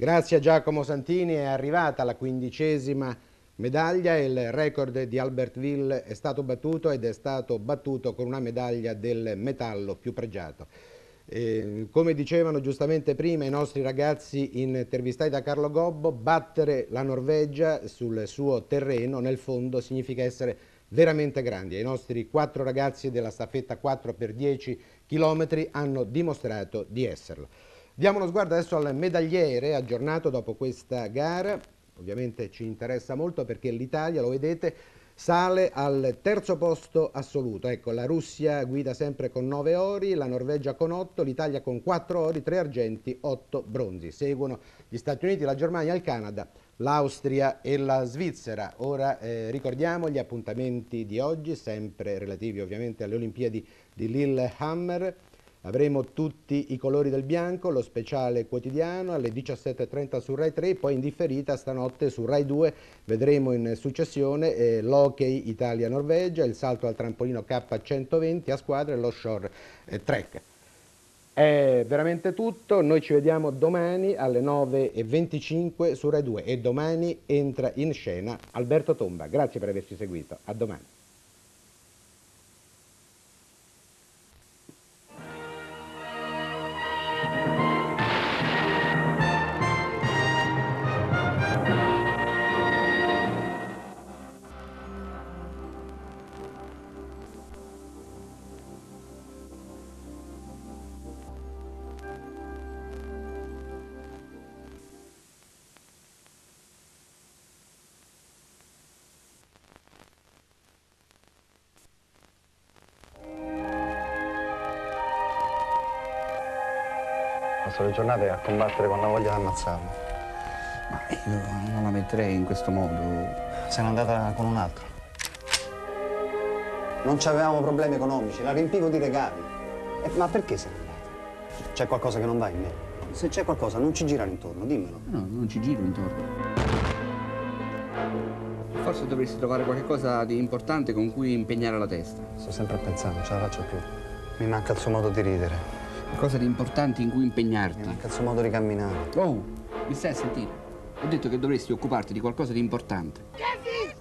Grazie a Giacomo Santini è arrivata la 15ª medaglia e il record di Albertville è stato battuto ed è stato battuto con una medaglia del metallo più pregiato. Come dicevano giustamente prima i nostri ragazzi intervistati da Carlo Gobbo, battere la Norvegia sul suo terreno nel fondo significa essere veramente grandi. I nostri 4 ragazzi della staffetta 4x10 km hanno dimostrato di esserlo. Diamo uno sguardo adesso al medagliere aggiornato dopo questa gara. Ovviamente ci interessa molto perché l'Italia, lo vedete, sale al terzo posto assoluto. Ecco, la Russia guida sempre con 9 ori, la Norvegia con 8, l'Italia con 4 ori, 3 argenti, 8 bronzi. Seguono gli Stati Uniti, la Germania, il Canada, l'Austria e la Svizzera. Ora ricordiamo gli appuntamenti di oggi, sempre relativi ovviamente alle Olimpiadi di Lillehammer. Avremo tutti i colori del bianco, lo speciale quotidiano alle 17:30 su Rai 3, poi in differita stanotte su Rai 2 vedremo in successione l'hockey Italia-Norvegia, il salto al trampolino K120 a squadre e lo short track. È veramente tutto, noi ci vediamo domani alle 9:25 su Rai 2 e domani entra in scena Alberto Tomba. Grazie per averci seguito, a domani. Passo le giornate a combattere con la voglia di ammazzarlo. Ma io non la metterei in questo modo. Se n'è andata con un altro. Non c'avevamo problemi economici, la riempivo di regali. Ma perché se n'è andata? C'è qualcosa che non va in me? Se c'è qualcosa, non ci girare intorno, dimmelo. No, non ci giro intorno. Forse dovresti trovare qualcosa di importante con cui impegnare la testa. Sto sempre a pensare, non ce la faccio più. Mi manca il suo modo di ridere. Qualcosa di importante in cui impegnarti. Mi manca il suo modo di camminare. Oh, mi stai a sentire? Ho detto che dovresti occuparti di qualcosa di importante.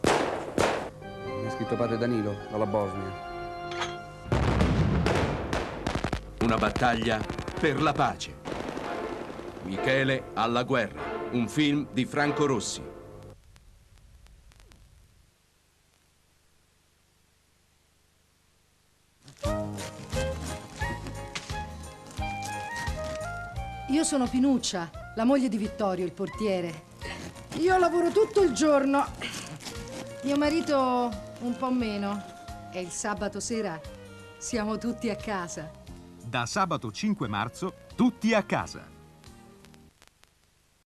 Mi ha scritto padre Danilo, dalla Bosnia. Una battaglia per la pace. Michele alla guerra, un film di Franco Rossi. Io sono Pinuccia, la moglie di Vittorio, il portiere. Io lavoro tutto il giorno. Mio marito un po' meno. E il sabato sera siamo tutti a casa. Da sabato 5 marzo, tutti a casa.